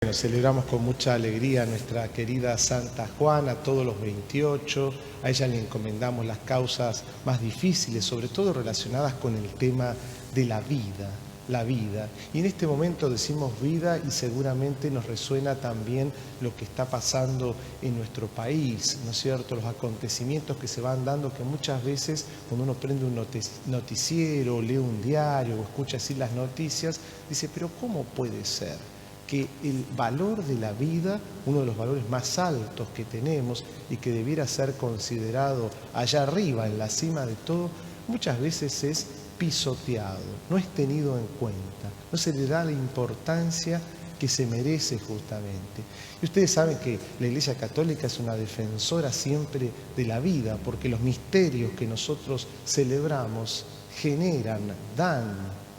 Bueno, celebramos con mucha alegría a nuestra querida Santa Juana, todos los 28. A ella le encomendamos las causas más difíciles, sobre todo relacionadas con el tema de la vida. Y en este momento decimos vida y seguramente nos resuena también lo que está pasando en nuestro país, ¿no es cierto? Los acontecimientos que se van dando, que muchas veces cuando uno prende un noticiero, lee un diario o escucha así las noticias, dice, pero ¿cómo puede ser que el valor de la vida, uno de los valores más altos que tenemos y que debiera ser considerado allá arriba, en la cima de todo, muchas veces es pisoteado, no es tenido en cuenta, no se le da la importancia que se merece justamente? Y ustedes saben que la Iglesia Católica es una defensora siempre de la vida, porque los misterios que nosotros celebramos generan, dan,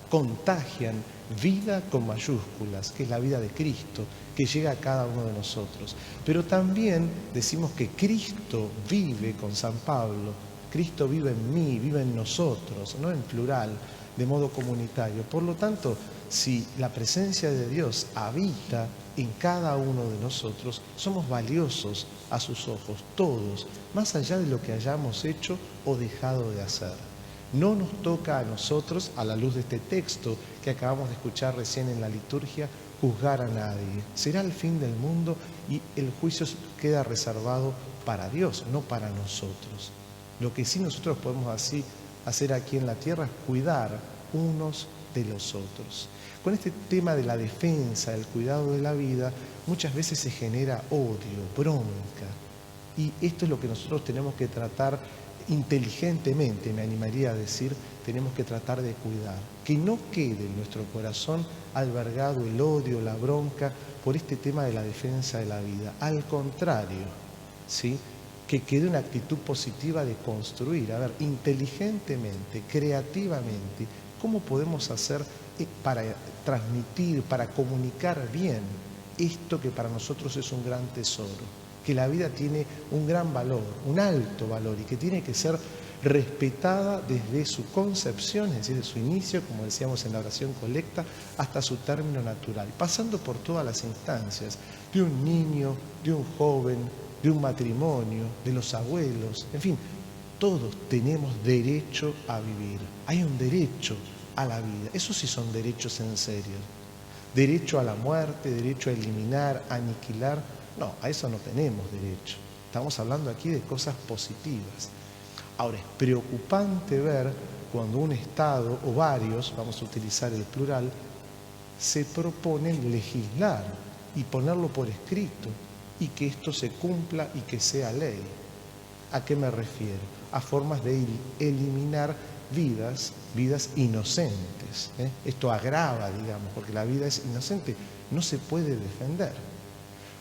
contagian vida con mayúsculas, que es la vida de Cristo, que llega a cada uno de nosotros. Pero también decimos que Cristo vive con San Pablo, Cristo vive en mí, vive en nosotros, no en plural, de modo comunitario. Por lo tanto, si la presencia de Dios habita en cada uno de nosotros, somos valiosos a sus ojos, todos, más allá de lo que hayamos hecho o dejado de hacer. No nos toca a nosotros, a la luz de este texto que acabamos de escuchar recién en la liturgia, juzgar a nadie. Será el fin del mundo y el juicio queda reservado para Dios, no para nosotros. Lo que sí nosotros podemos hacer aquí en la tierra es cuidar unos de los otros. Con este tema de la defensa, del cuidado de la vida, muchas veces se genera odio, bronca. Y esto es lo que nosotros tenemos que tratar inteligentemente, me animaría a decir, tenemos que tratar de cuidar. Que no quede en nuestro corazón albergado el odio, la bronca por este tema de la defensa de la vida. Al contrario, ¿sí?, que quede una actitud positiva de construir, a ver, inteligentemente, creativamente, cómo podemos hacer para transmitir, para comunicar bien esto que para nosotros es un gran tesoro, que la vida tiene un gran valor, un alto valor, y que tiene que ser respetada desde su concepción, es decir, de su inicio, como decíamos en la oración colecta, hasta su término natural, pasando por todas las instancias, de un niño, de un joven, de un matrimonio, de los abuelos, en fin, todos tenemos derecho a vivir. Hay un derecho a la vida. Esos sí son derechos en serio. Derecho a la muerte, derecho a eliminar, a aniquilar. No, a eso no tenemos derecho. Estamos hablando aquí de cosas positivas. Ahora, es preocupante ver cuando un Estado, o varios, vamos a utilizar el plural, se proponen legislar y ponerlo por escrito y que esto se cumpla y que sea ley. ¿A qué me refiero? A formas de eliminar vidas inocentes. Esto agrava, digamos, porque la vida es inocente, no se puede defender.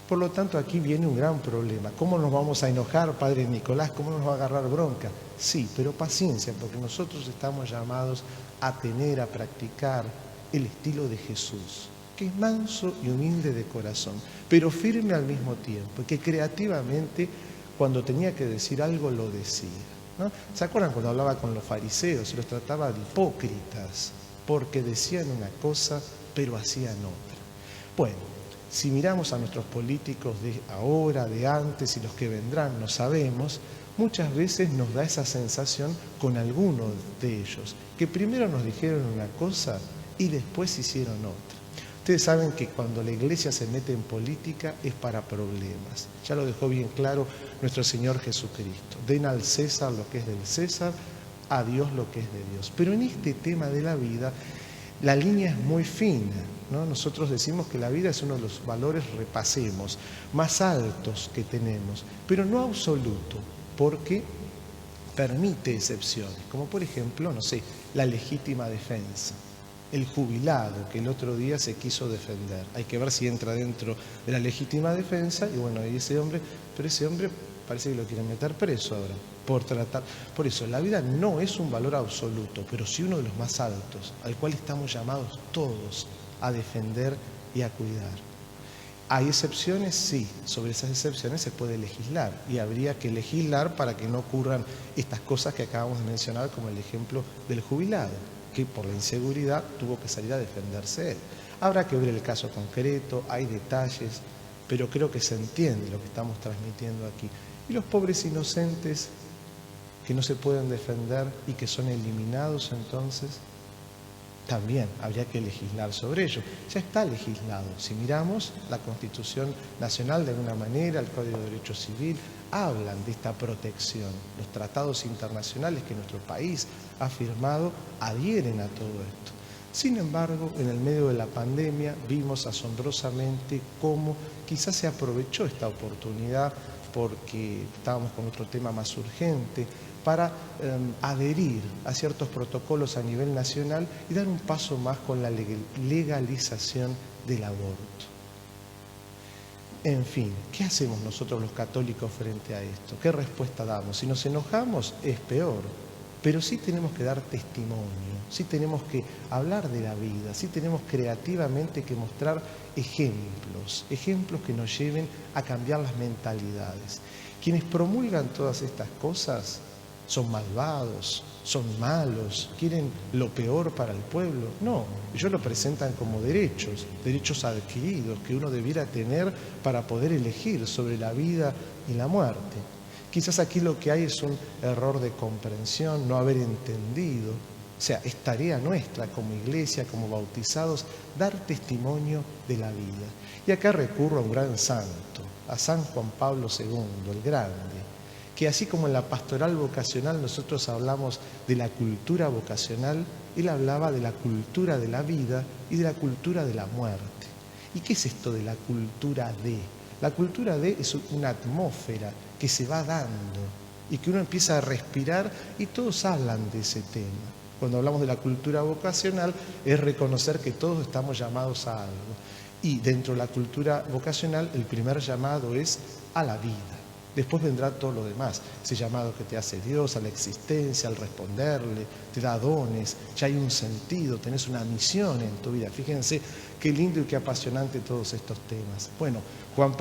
Por lo tanto, aquí viene un gran problema. ¿Cómo nos vamos a enojar, Padre Nicolás? ¿Cómo nos va a agarrar bronca? Sí, pero paciencia, porque nosotros estamos llamados a tener, a practicar el estilo de Jesús, que es manso y humilde de corazón, pero firme al mismo tiempo, que creativamente, cuando tenía que decir algo, lo decía, ¿no? ¿Se acuerdan cuando hablaba con los fariseos? Los trataba de hipócritas, porque decían una cosa, pero hacían otra. Bueno, si miramos a nuestros políticos de ahora, de antes y los que vendrán, no sabemos, muchas veces nos da esa sensación con algunos de ellos, que primero nos dijeron una cosa y después hicieron otra. Ustedes saben que cuando la Iglesia se mete en política es para problemas. Ya lo dejó bien claro nuestro Señor Jesucristo. Den al César lo que es del César, a Dios lo que es de Dios. Pero en este tema de la vida, la línea es muy fina, ¿no? Nosotros decimos que la vida es uno de los valores, repasemos, más altos que tenemos, pero no absoluto, porque permite excepciones, como por ejemplo, no sé, la legítima defensa. El jubilado que el otro día se quiso defender. Hay que ver si entra dentro de la legítima defensa y bueno, y ese hombre parece que lo quieren meter preso ahora por tratar. Por eso, la vida no es un valor absoluto, pero sí uno de los más altos, al cual estamos llamados todos a defender y a cuidar. ¿Hay excepciones? Sí, sobre esas excepciones se puede legislar y habría que legislar para que no ocurran estas cosas que acabamos de mencionar, como el ejemplo del jubilado, que por la inseguridad tuvo que salir a defenderse él. Habrá que ver el caso concreto, hay detalles, pero creo que se entiende lo que estamos transmitiendo aquí. Y los pobres inocentes que no se pueden defender y que son eliminados, entonces también habría que legislar sobre ello. Ya está legislado. Si miramos la Constitución Nacional de alguna manera, el Código de Derecho Civil, hablan de esta protección. Los tratados internacionales que nuestro país ha firmado adhieren a todo esto. Sin embargo, en el medio de la pandemia vimos asombrosamente cómo quizás se aprovechó esta oportunidad porque estábamos con otro tema más urgente, para adherir a ciertos protocolos a nivel nacional y dar un paso más con la legalización del aborto. En fin, ¿qué hacemos nosotros los católicos frente a esto? ¿Qué respuesta damos? Si nos enojamos es peor, pero sí tenemos que dar testimonio, sí tenemos que hablar de la vida, sí tenemos creativamente que mostrar ejemplos que nos lleven a cambiar las mentalidades. Quienes promulgan todas estas cosas son malvados, son malos, quieren lo peor para el pueblo. No, ellos lo presentan como derechos adquiridos que uno debiera tener para poder elegir sobre la vida y la muerte. Quizás aquí lo que hay es un error de comprensión, no haber entendido. O sea, es tarea nuestra como iglesia, como bautizados, dar testimonio de la vida. Y acá recurro a un gran santo, a San Juan Pablo II, el Grande, que así como en la pastoral vocacional nosotros hablamos de la cultura vocacional, él hablaba de la cultura de la vida y de la cultura de la muerte. ¿Y qué es esto de la cultura de? La cultura de es una atmósfera que se va dando y que uno empieza a respirar y todos hablan de ese tema. Cuando hablamos de la cultura vocacional es reconocer que todos estamos llamados a algo. Y dentro de la cultura vocacional el primer llamado es a la vida. Después vendrá todo lo demás, ese llamado que te hace Dios a la existencia, al responderle, te da dones, ya hay un sentido, tenés una misión en tu vida. Fíjense qué lindo y qué apasionante todos estos temas. Bueno, San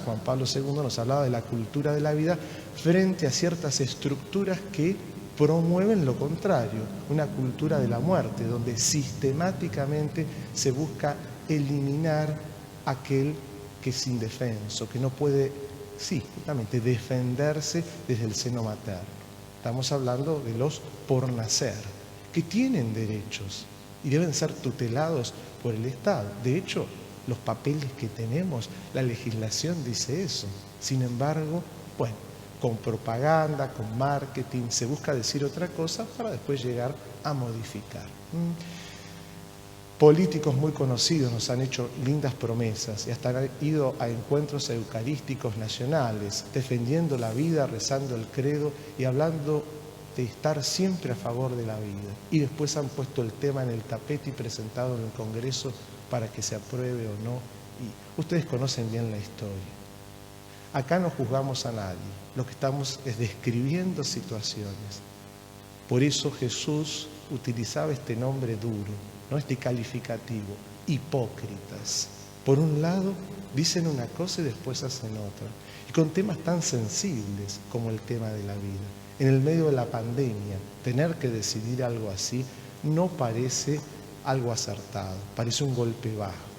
Juan Pablo II nos hablaba de la cultura de la vida frente a ciertas estructuras que promueven lo contrario, una cultura de la muerte, donde sistemáticamente se busca eliminar aquel que es indefenso, que no puede justamente defenderse desde el seno materno. Estamos hablando de los por nacer, que tienen derechos y deben ser tutelados por el Estado. De hecho, los papeles que tenemos, la legislación dice eso. Sin embargo, bueno, con propaganda, con marketing, se busca decir otra cosa para después llegar a modificar. Políticos muy conocidos nos han hecho lindas promesas y hasta han ido a encuentros eucarísticos nacionales, defendiendo la vida, rezando el credo y hablando de estar siempre a favor de la vida. Y después han puesto el tema en el tapete y presentado en el Congreso para que se apruebe o no. Y ustedes conocen bien la historia. Acá no juzgamos a nadie, lo que estamos es describiendo situaciones. Por eso Jesús utilizaba este nombre duro, no este calificativo, hipócritas. Por un lado dicen una cosa y después hacen otra. Y con temas tan sensibles como el tema de la vida. En el medio de la pandemia, tener que decidir algo así no parece algo acertado, parece un golpe bajo.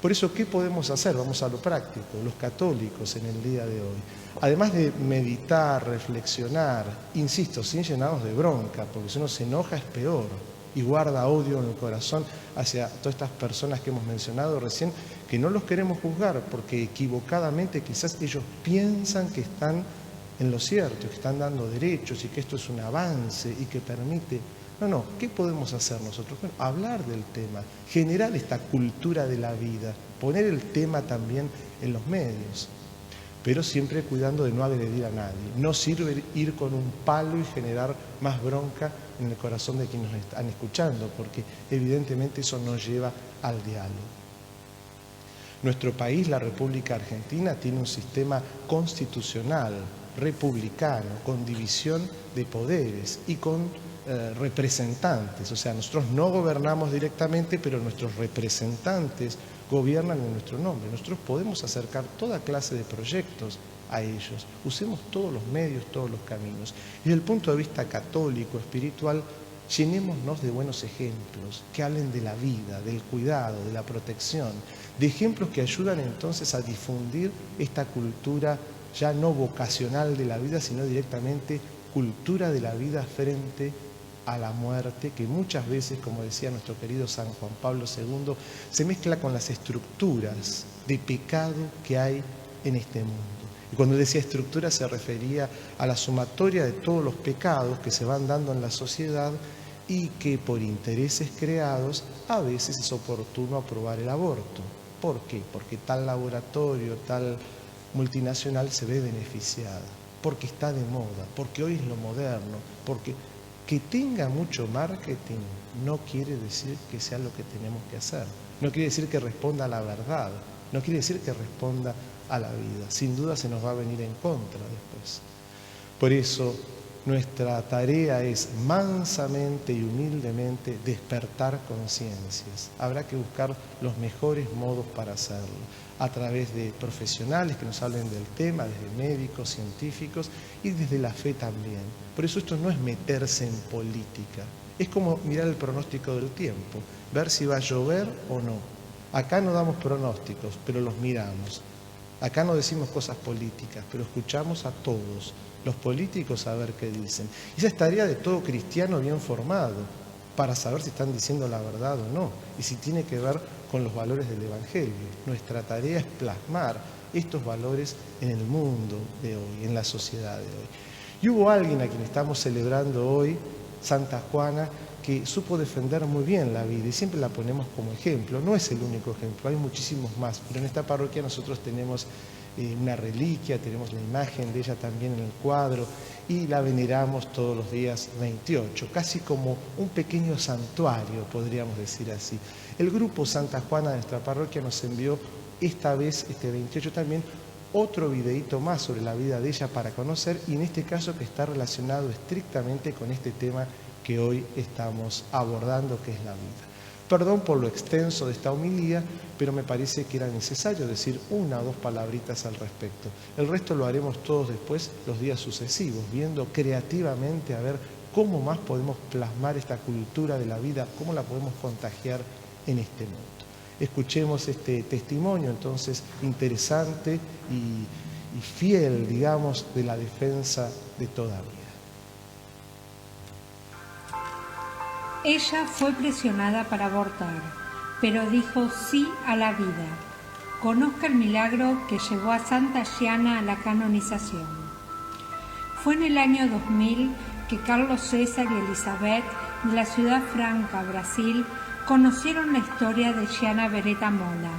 Por eso, ¿qué podemos hacer? Vamos a lo práctico, los católicos en el día de hoy. Además de meditar, reflexionar, insisto, sin llenarnos de bronca, porque si uno se enoja es peor y guarda odio en el corazón hacia todas estas personas que hemos mencionado recién, que no los queremos juzgar, porque equivocadamente quizás ellos piensan que están en lo cierto, que están dando derechos y que esto es un avance y que permite... No, ¿qué podemos hacer nosotros? Bueno, hablar del tema, generar esta cultura de la vida, poner el tema también en los medios, pero siempre cuidando de no agredir a nadie. No sirve ir con un palo y generar más bronca en el corazón de quienes nos están escuchando, porque evidentemente eso no lleva al diálogo. Nuestro país, la República Argentina, tiene un sistema constitucional, republicano, con división de poderes y con representantes. O sea, nosotros no gobernamos directamente, pero nuestros representantes gobiernan en nuestro nombre. Nosotros podemos acercar toda clase de proyectos a ellos. Usemos todos los medios, todos los caminos. Y desde el punto de vista católico, espiritual, Llenémonos de buenos ejemplos que hablen de la vida, del cuidado, de la protección, de ejemplos que ayudan entonces a difundir esta cultura ya no vocacional de la vida, sino directamente cultura de la vida frente a la muerte, que muchas veces, como decía nuestro querido San Juan Pablo II, se mezcla con las estructuras de pecado que hay en este mundo. Y cuando decía estructura se refería a la sumatoria de todos los pecados que se van dando en la sociedad y que por intereses creados a veces es oportuno aprobar el aborto. ¿Por qué? Porque tal laboratorio, tal multinacional se ve beneficiada, porque está de moda, porque hoy es lo moderno, porque que tenga mucho marketing no quiere decir que sea lo que tenemos que hacer, no quiere decir que responda a la verdad, no quiere decir que responda a la vida. Sin duda se nos va a venir en contra después. Por eso nuestra tarea es mansamente y humildemente despertar conciencias. Habrá que buscar los mejores modos para hacerlo, a través de profesionales que nos hablen del tema, desde médicos, científicos y desde la fe también. Por eso esto no es meterse en política, es como mirar el pronóstico del tiempo, ver si va a llover o no. Acá no damos pronósticos, pero los miramos. Acá no decimos cosas políticas, pero escuchamos a todos, los políticos, a ver qué dicen. Esa es tarea de todo cristiano bien formado, para saber si están diciendo la verdad o no, y si tiene que ver con los valores del Evangelio. Nuestra tarea es plasmar estos valores en el mundo de hoy, en la sociedad de hoy. Y hubo alguien a quien estamos celebrando hoy, Santa Juana, que supo defender muy bien la vida y siempre la ponemos como ejemplo. No es el único ejemplo, hay muchísimos más, pero en esta parroquia nosotros tenemos una reliquia, tenemos la imagen de ella también en el cuadro y la veneramos todos los días 28, casi como un pequeño santuario, podríamos decir así. El grupo Santa Juana de nuestra parroquia nos envió esta vez, este 28 también, otro videíto más sobre la vida de ella para conocer, y en este caso que está relacionado estrictamente con este tema que hoy estamos abordando, que es la vida. Perdón por lo extenso de esta homilía, pero me parece que era necesario decir una o dos palabritas al respecto. El resto lo haremos todos después, los días sucesivos, viendo creativamente a ver cómo más podemos plasmar esta cultura de la vida, cómo la podemos contagiar en este mundo. Escuchemos este testimonio entonces interesante y fiel, digamos, de la defensa de toda vida. Ella fue presionada para abortar, pero dijo sí a la vida. Conozca el milagro que llevó a Santa Gianna a la canonización. Fue en el año 2000 que Carlos César y Elizabeth, de la ciudad franca, Brasil, conocieron la historia de Gianna Beretta Molla.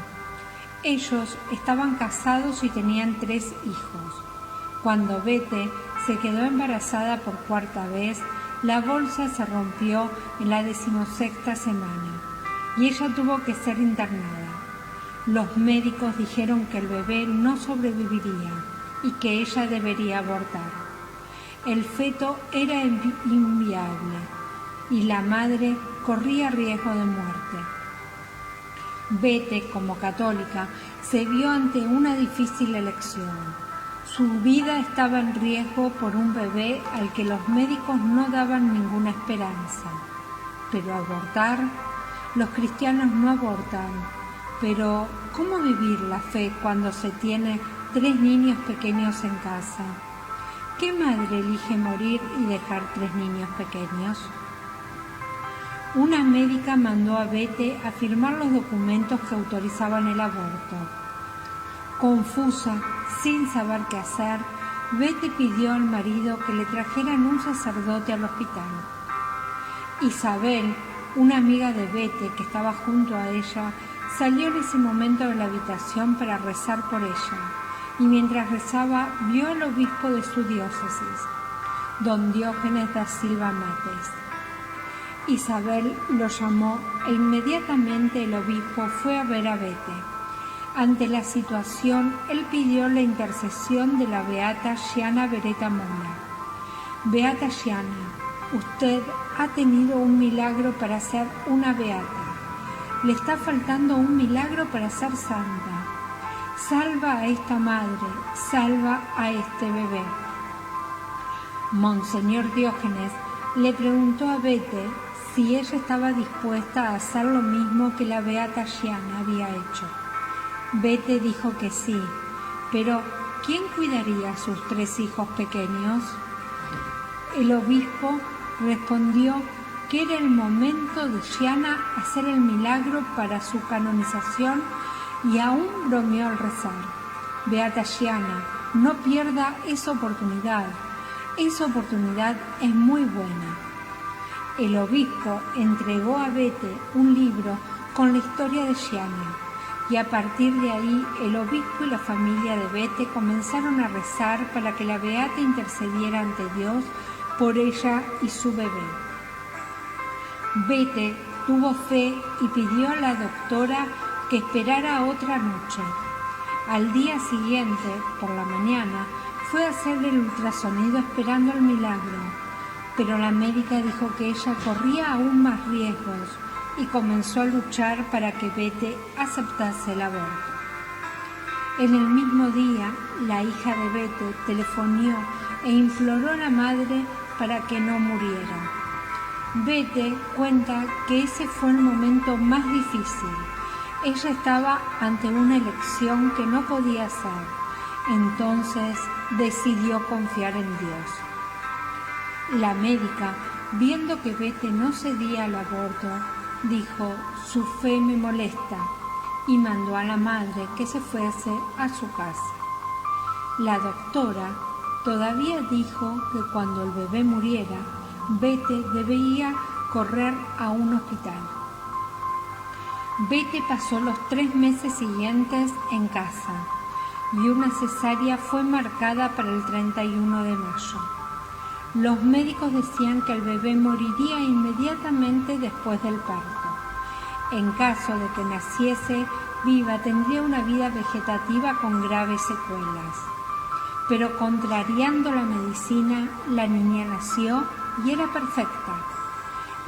Ellos estaban casados y tenían 3 hijos. Cuando Bete se quedó embarazada por 4ª vez, la bolsa se rompió en la 16ª semana y ella tuvo que ser internada. Los médicos dijeron que el bebé no sobreviviría y que ella debería abortar. El feto era inviable y la madre corría riesgo de muerte. Bete, como católica, se vio ante una difícil elección. Su vida estaba en riesgo por un bebé al que los médicos no daban ninguna esperanza. Pero abortar, los cristianos no abortan. Pero, ¿cómo vivir la fe cuando se tiene 3 niños pequeños en casa? ¿Qué madre elige morir y dejar 3 niños pequeños? Una médica mandó a Bete a firmar los documentos que autorizaban el aborto. Confusa, sin saber qué hacer, Bete pidió al marido que le trajeran un sacerdote al hospital. Isabel, una amiga de Bete que estaba junto a ella, salió en ese momento de la habitación para rezar por ella, y mientras rezaba vio al obispo de su diócesis, don Diógenes da Silva Mates. Isabel lo llamó e inmediatamente el obispo fue a ver a Bete. Ante la situación, él pidió la intercesión de la beata Gianna Beretta Molla. Beata Gianna, usted ha tenido un milagro para ser una beata. Le está faltando un milagro para ser santa. Salva a esta madre, salva a este bebé. Monseñor Diógenes le preguntó a Bete si ella estaba dispuesta a hacer lo mismo que la beata Gianna había hecho. Bete dijo que sí, pero ¿quién cuidaría a sus 3 hijos pequeños? El obispo respondió que era el momento de Gianna hacer el milagro para su canonización y aún bromeó al rezar: Beata Gianna, no pierda esa oportunidad es muy buena. El obispo entregó a Bete un libro con la historia de Gianna y a partir de ahí el obispo y la familia de Bete comenzaron a rezar para que la beata intercediera ante Dios por ella y su bebé. Bete tuvo fe y pidió a la doctora que esperara otra noche. Al día siguiente, por la mañana, fue a hacer el ultrasonido esperando el milagro, pero la médica dijo que ella corría aún más riesgos y comenzó a luchar para que Bete aceptase el aborto. En el mismo día, la hija de Bete telefonió e imploró a la madre para que no muriera. Bete cuenta que ese fue el momento más difícil. Ella estaba ante una elección que no podía hacer. Entonces decidió confiar en Dios. La médica, viendo que Bete no cedía al aborto, dijo: su fe me molesta, y mandó a la madre que se fuese a su casa. La doctora todavía dijo que cuando el bebé muriera, Bete debía correr a un hospital. Bete pasó los 3 meses siguientes en casa y una cesárea fue marcada para el 31 de mayo. Los médicos decían que el bebé moriría inmediatamente después del parto. En caso de que naciese viva, tendría una vida vegetativa con graves secuelas. Pero contrariando la medicina, la niña nació y era perfecta.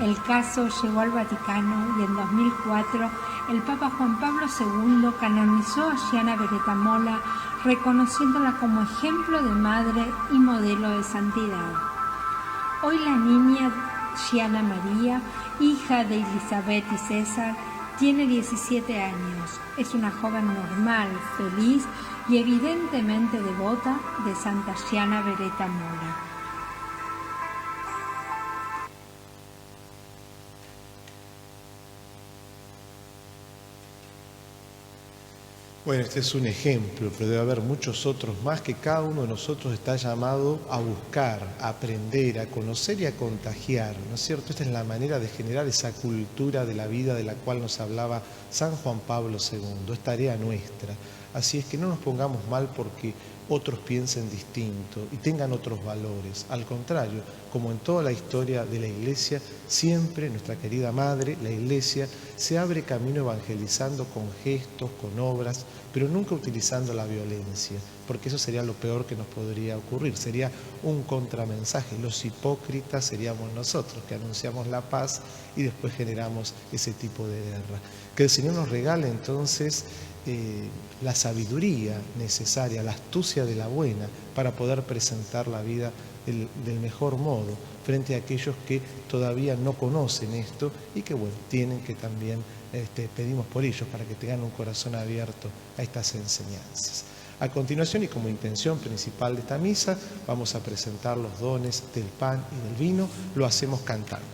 El caso llegó al Vaticano y en 2004 el Papa Juan Pablo II canonizó a Gianna Beretta Molla, reconociéndola como ejemplo de madre y modelo de santidad. Hoy la niña Gianna María, hija de Elizabeth y César, tiene 17 años. Es una joven normal, feliz y evidentemente devota de Santa Gianna Beretta Molla. Bueno, este es un ejemplo, pero debe haber muchos otros más que cada uno de nosotros está llamado a buscar, a aprender, a conocer y a contagiar, ¿no es cierto? Esta es la manera de generar esa cultura de la vida de la cual nos hablaba San Juan Pablo II, es tarea nuestra. Así es que no nos pongamos mal porque otros piensen distinto y tengan otros valores. Al contrario, como en toda la historia de la Iglesia, siempre nuestra querida Madre, la Iglesia, se abre camino evangelizando con gestos, con obras, pero nunca utilizando la violencia, porque eso sería lo peor que nos podría ocurrir, sería un contramensaje. Los hipócritas seríamos nosotros, que anunciamos la paz y después generamos ese tipo de guerra. Que el Señor nos regale entonces la sabiduría necesaria, la astucia de la buena para poder presentar la vida del mejor modo frente a aquellos que todavía no conocen esto y que bueno, tienen que también pedimos por ellos para que tengan un corazón abierto a estas enseñanzas. A continuación y como intención principal de esta misa vamos a presentar los dones del pan y del vino, lo hacemos cantando.